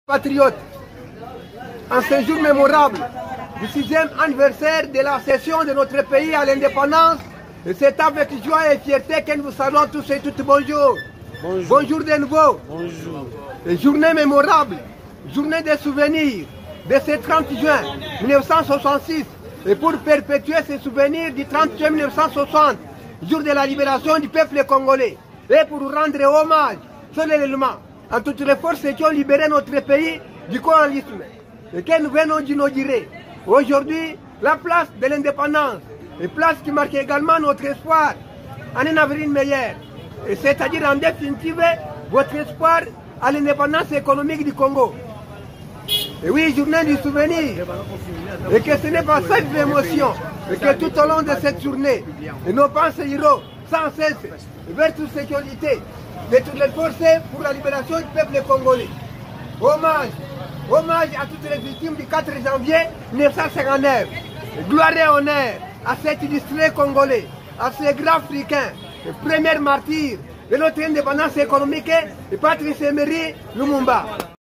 Patriotes, en ce jour mémorable du 6e anniversaire de la cession de notre pays à l'indépendance, c'est avec joie et fierté que nous saluons tous et toutes. Bonjour. Bonjour de nouveau. Bonjour. Journée mémorable, journée des souvenirs de ce 30 juin 1966 et pour perpétuer ces souvenirs du 30 juin 1960, jour de la libération du peuple congolais, et pour rendre hommage solennellement à toutes les forces qui ont libéré notre pays du colonialisme et que nous venons d'inaugurer aujourd'hui la place de l'indépendance, et place qui marque également notre espoir en un avenir meilleur, c'est-à-dire en définitive votre espoir à l'indépendance économique du Congo. Et oui, journée du souvenir, et que ce n'est pas seule émotion, et que tout au long de cette journée, nos pensées iront sans cesse vers toute sécurité de toutes les forces pour la libération du peuple congolais. Hommage à toutes les victimes du 4 janvier 1959. Gloire et honneur à cet illustré congolais, à ces grands africains, le premier martyr de notre indépendance économique, et Patrice Emery Lumumba.